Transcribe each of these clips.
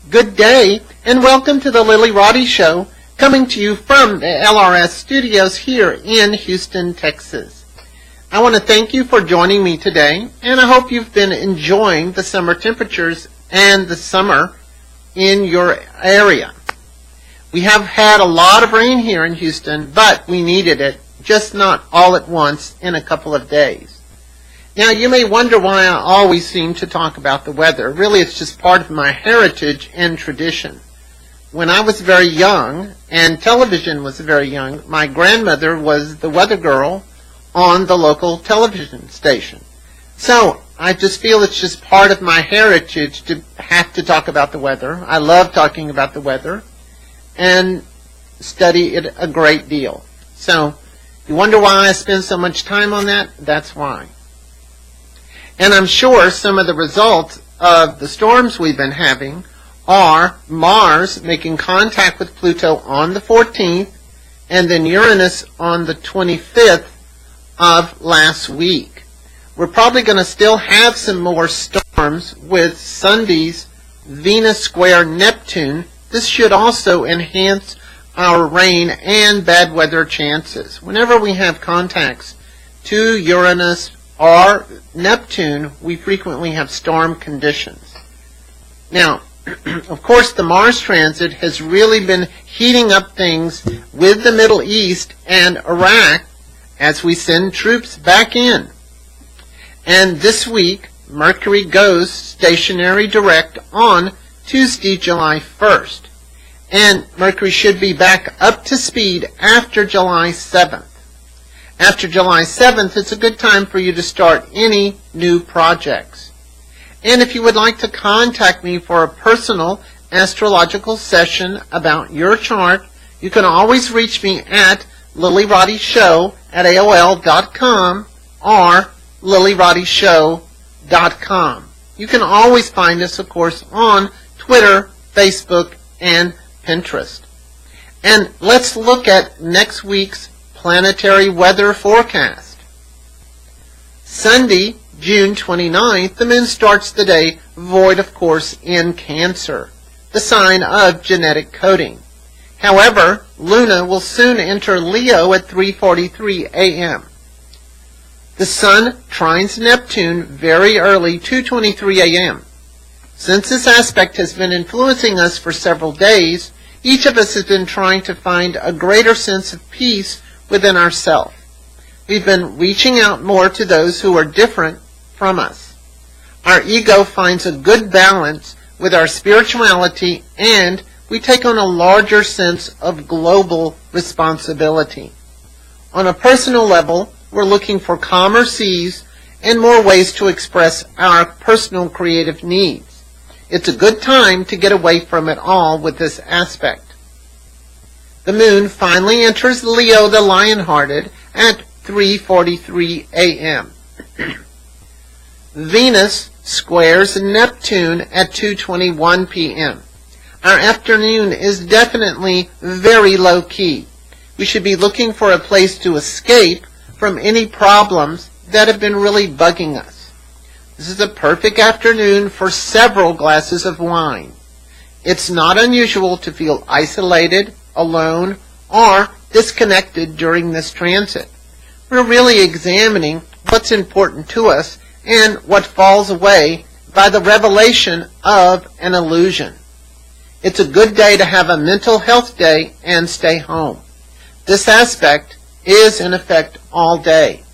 Good day, and welcome to the Lilly Roddy Show, coming to you from the LRS studios here in Houston, Texas. I want to thank you for joining me today, and I hope you've been enjoying the summer temperatures and the summer in your area. We have had a lot of rain here in Houston, but we needed it, just not all at once in a couple of days. Now, you may wonder why I always seem to talk about the weather. Really, it's just part of my heritage and tradition. When I was very young, and television was very young, my grandmother was the weather girl on the local television station. So, I just feel it's just part of my heritage to have to talk about the weather. I love talking about the weather and study it a great deal. So, you wonder why I spend so much time on that? That's why. And I'm sure some of the results of the storms we've been having are Mars making contact with Pluto on the 14th and then Uranus on the 25th of last week. We're probably going to still have some more storms with Sunday's Venus square Neptune. This should also enhance our rain and bad weather chances. Whenever we have contacts to Uranus or Neptune, we frequently have storm conditions. Now, of course, the Mars transit has really been heating up things with the Middle East and Iraq as we send troops back in. And this week, Mercury goes stationary direct on Tuesday, July 1st. And Mercury should be back up to speed after July 7th. After July 7th, it's a good time for you to start any new projects. And if you would like to contact me for a personal astrological session about your chart, you can always reach me at LillyRoddyShow at AOL.com or LillyRoddyShow.com. You can always find us, of course, on Twitter, Facebook, and Pinterest. And let's look at next week's planetary weather forecast. Sunday, June 29th, the moon starts the day void, of course, in Cancer, the sign of genetic coding. However, Luna will soon enter Leo at 3:43 a.m. The sun trines Neptune very early, 2:23 a.m. Since this aspect has been influencing us for several days, each of us has been trying to find a greater sense of peace within ourselves. We've been reaching out more to those who are different from us. Our ego finds a good balance with our spirituality, and we take on a larger sense of global responsibility. On a personal level, we're looking for calmer seas and more ways to express our personal creative needs. It's a good time to get away from it all with this aspect. The moon finally enters Leo the Lion-Hearted at 3:43 a.m. Venus squares Neptune at 2:21 p.m. Our afternoon is definitely very low-key. We should be looking for a place to escape from any problems that have been really bugging us. This is a perfect afternoon for several glasses of wine. It's not unusual to feel isolated, alone, or disconnected during this transit. We're really examining what's important to us and what falls away by the revelation of an illusion. It's a good day to have a mental health day and stay home. This aspect is in effect all day.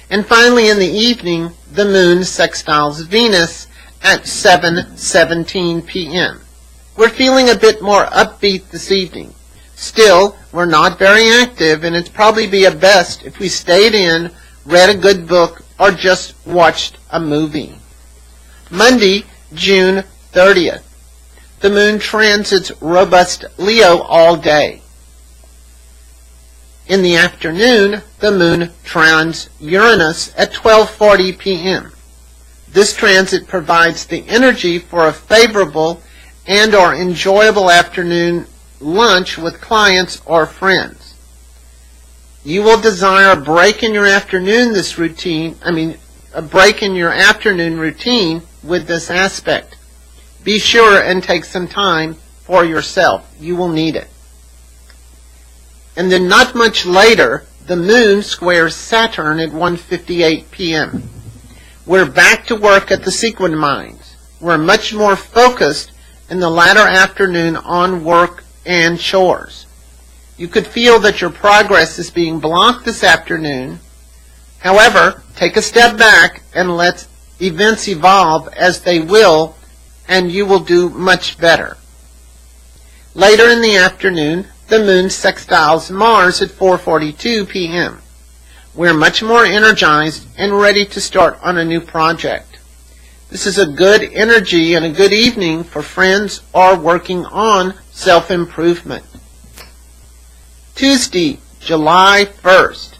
And finally, in the evening, the moon sextiles Venus at 7:17 p.m. We're feeling a bit more upbeat this evening. Still, we're not very active, and it'd probably be best if we stayed in, read a good book, or just watched a movie. Monday, June 30th. The moon transits robust Leo all day. In the afternoon, the moon trines Uranus at 12:40 p.m. This transit provides the energy for a favorable and or enjoyable afternoon lunch with clients or friends. You will desire a break in your afternoon routine with this aspect. Be sure and take some time for yourself. You will need it. And then not much later, the moon squares Saturn at 1:58 p.m. We're back to work at the sequin mines. We're much more focused in the latter afternoon on work and chores. You could feel that your progress is being blocked this afternoon. However, take a step back and let events evolve as they will, and you will do much better. Later in the afternoon, the moon sextiles Mars at 4:42 p.m. We're much more energized and ready to start on a new project. This is a good energy and a good evening for friends or working on self-improvement. Tuesday, July 1st.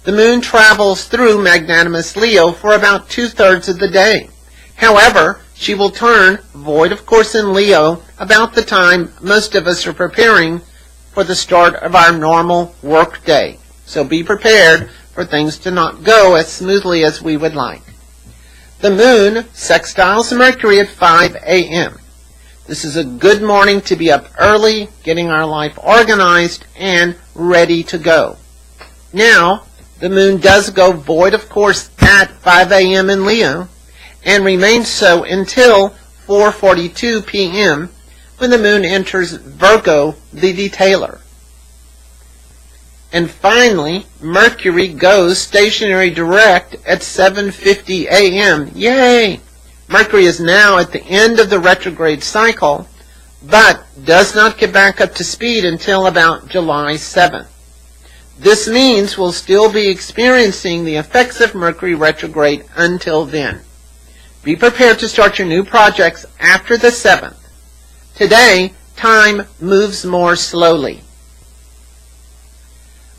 The moon travels through magnanimous Leo for about 2/3 of the day. However, she will turn void of course in Leo about the time most of us are preparing for the start of our normal work day. So be prepared for things to not go as smoothly as we would like. The moon sextiles Mercury at 5 a.m. This is a good morning to be up early, getting our life organized and ready to go. Now, the moon does go void of course at 5 a.m. in Leo and remains so until 4:42 p.m. when the moon enters Virgo, the detailer. And finally, Mercury goes stationary direct at 7:50 a.m. Yay! Mercury is now at the end of the retrograde cycle, but does not get back up to speed until about July 7th. This means we'll still be experiencing the effects of Mercury retrograde until then. Be prepared to start your new projects after the 7th. Today, time moves more slowly.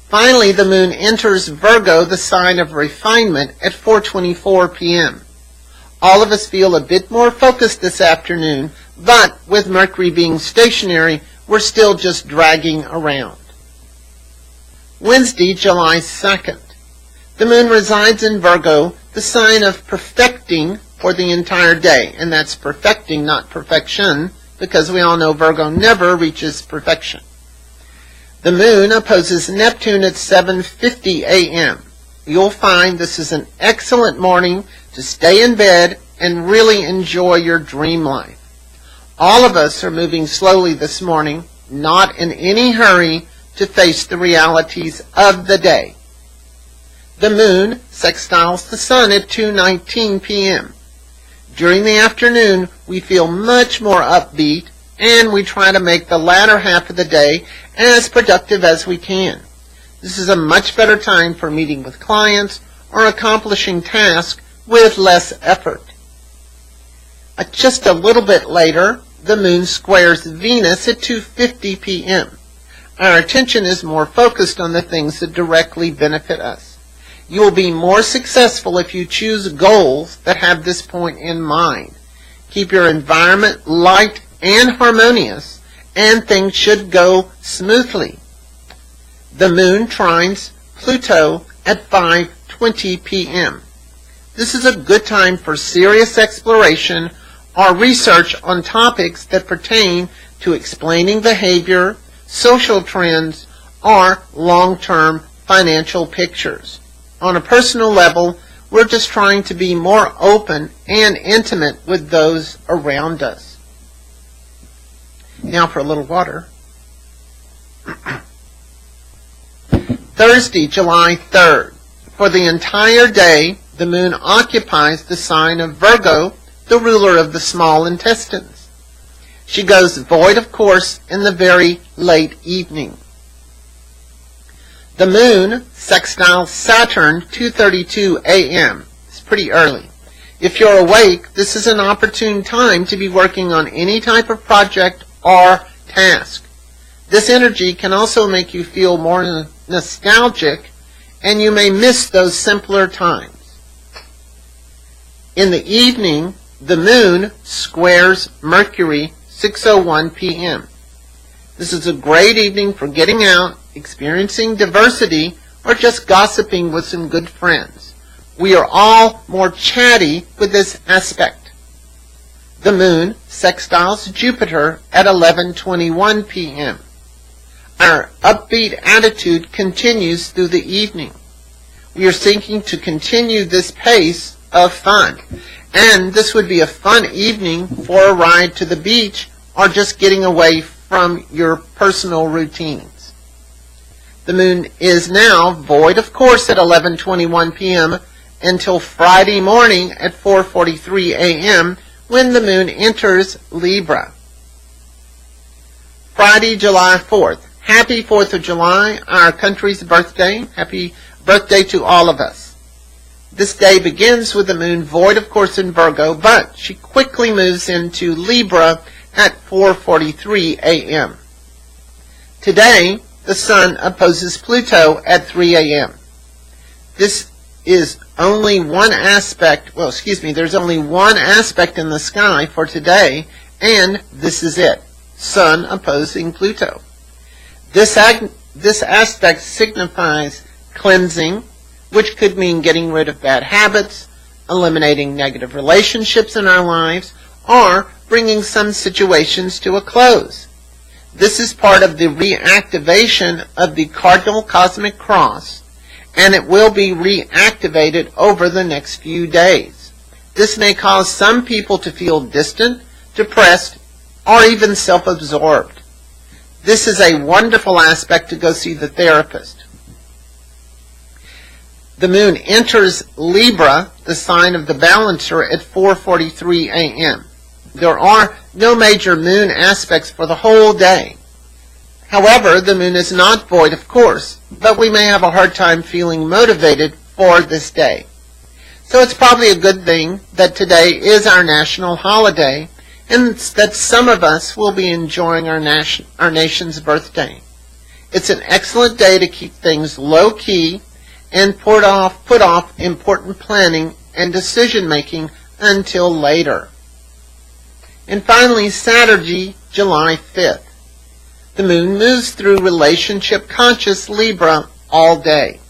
Finally, the moon enters Virgo, the sign of refinement, at 4:24 p.m. All of us feel a bit more focused this afternoon, but with Mercury being stationary, we're still just dragging around. Wednesday, July 2nd. The moon resides in Virgo, the sign of perfecting for the entire day, and that's perfecting, not perfection, because we all know Virgo never reaches perfection. The moon opposes Neptune at 7:50 a.m. You'll find this is an excellent morning to stay in bed and really enjoy your dream life. All of us are moving slowly this morning, not in any hurry to face the realities of the day. The moon sextiles the sun at 2:19 p.m. During the afternoon, we feel much more upbeat, and we try to make the latter half of the day as productive as we can. This is a much better time for meeting with clients or accomplishing tasks with less effort. Just a little bit later, the moon squares Venus at 2:50 p.m. Our attention is more focused on the things that directly benefit us. You will be more successful if you choose goals that have this point in mind. Keep your environment light and harmonious, and things should go smoothly. The moon trines Pluto at 5:20 p.m. This is a good time for serious exploration or research on topics that pertain to explaining behavior, social trends, or long-term financial pictures. On a personal level, we're just trying to be more open and intimate with those around us. Now for a little water. Thursday, July 3rd. For the entire day, the moon occupies the sign of Virgo, the ruler of the small intestines. She goes void, of course, in the very late evening. The moon sextiles Saturn 2:32 a.m. It's pretty early. If you're awake, this is an opportune time to be working on any type of project or task. This energy can also make you feel more nostalgic, and you may miss those simpler times. In the evening, the moon squares Mercury 6:01 p.m. This is a great evening for getting out, experiencing diversity, or just gossiping with some good friends. We are all more chatty with this aspect. The moon sextiles Jupiter at 11:21 p.m. Our upbeat attitude continues through the evening. We are seeking to continue this pace of fun, and this would be a fun evening for a ride to the beach or just getting away from your personal routines. The moon is now void, of course, at 11:21 p.m. until Friday morning at 4:43 a.m. when the moon enters Libra. Friday, July 4th. Happy 4th of July, our country's birthday. Happy birthday to all of us. This day begins with the moon void, of course, in Virgo, but she quickly moves into Libra at 4:43 a.m. Today, the sun opposes Pluto at 3 a.m. This is only one aspect, there's only one aspect in the sky for today, and this is it. Sun opposing Pluto. This aspect signifies cleansing, which could mean getting rid of bad habits, eliminating negative relationships in our lives, or bringing some situations to a close. This is part of the reactivation of the cardinal cosmic cross, and it will be reactivated over the next few days. This may cause some people to feel distant, depressed, or even self-absorbed. This is a wonderful aspect to go see the therapist. The moon enters Libra, the sign of the balancer, at 4:43 a.m. There are no major moon aspects for the whole day. However, the moon is not void, of course, but we may have a hard time feeling motivated for this day. So it's probably a good thing that today is our national holiday, and that some of us will be enjoying our nation's birthday. It's an excellent day to keep things low-key and put off important planning and decision-making until later. And finally, Saturday, July 5th. The moon moves through relationship-conscious Libra all day.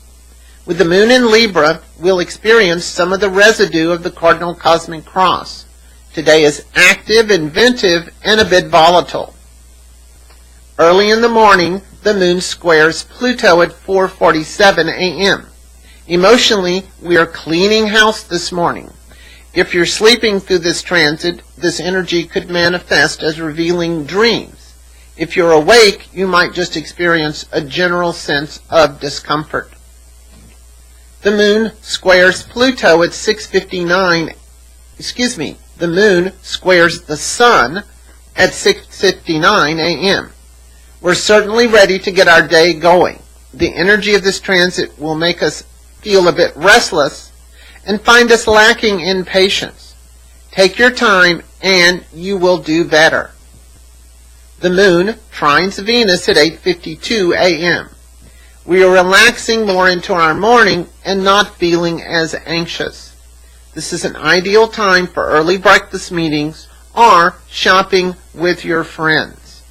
With the moon in Libra, we'll experience some of the residue of the cardinal cosmic cross. Today is active, inventive, and a bit volatile. Early in the morning, the moon squares Pluto at 4:47 a.m. Emotionally, we are cleaning house this morning. If you're sleeping through this transit, this energy could manifest as revealing dreams. If you're awake, you might just experience a general sense of discomfort. The moon squares Pluto at 6:59. The moon squares the sun at 6:59 a.m. We're certainly ready to get our day going. The energy of this transit will make us feel a bit restless and find us lacking in patience. Take your time and you will do better. The moon trines Venus at 8:52 a.m. We are relaxing more into our morning and not feeling as anxious. This is an ideal time for early breakfast meetings or shopping with your friends.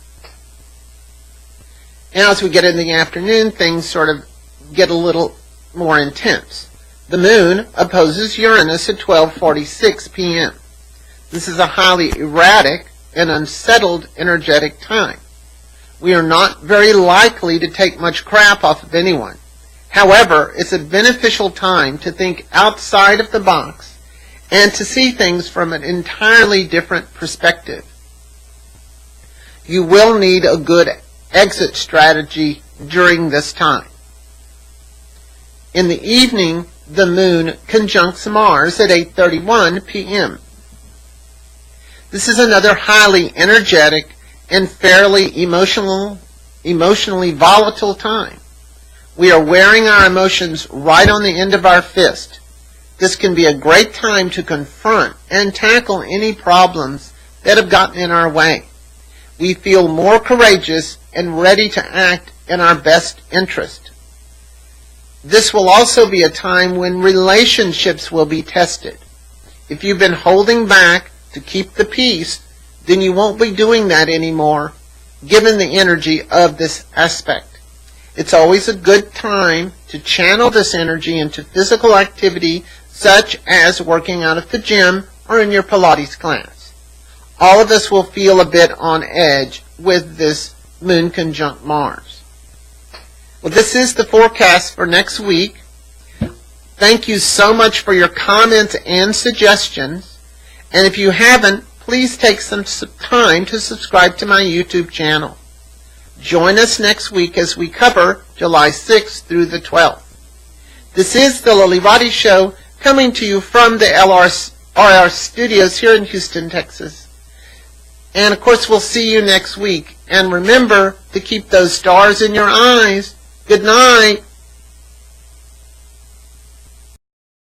Now, as we get in the afternoon, things sort of get a little more intense. The moon opposes Uranus at 12:46 p.m. This is a highly erratic and unsettled energetic time. We are not very likely to take much crap off of anyone. However, it's a beneficial time to think outside of the box and to see things from an entirely different perspective. You will need a good exit strategy during this time. In the evening, the moon conjuncts Mars at 8:31 p.m. This is another highly energetic and fairly emotionally volatile time. We are wearing our emotions right on the end of our fist. This can be a great time to confront and tackle any problems that have gotten in our way. We feel more courageous and ready to act in our best interest. This will also be a time when relationships will be tested. If you've been holding back to keep the peace, then you won't be doing that anymore, given the energy of this aspect. It's always a good time to channel this energy into physical activity such as working out at the gym or in your Pilates class. all of us will feel a bit on edge with this moon conjunct Mars. Well, this is the forecast for next week. Thank you so much for your comments and suggestions. And if you haven't, please take some time to subscribe to my YouTube channel. Join us next week as we cover July 6th through the 12th. This is the Lilly Roddy Show, coming to you from the LRR studios here in Houston, Texas. And of course, we'll see you next week. And remember to keep those stars in your eyes. Good night.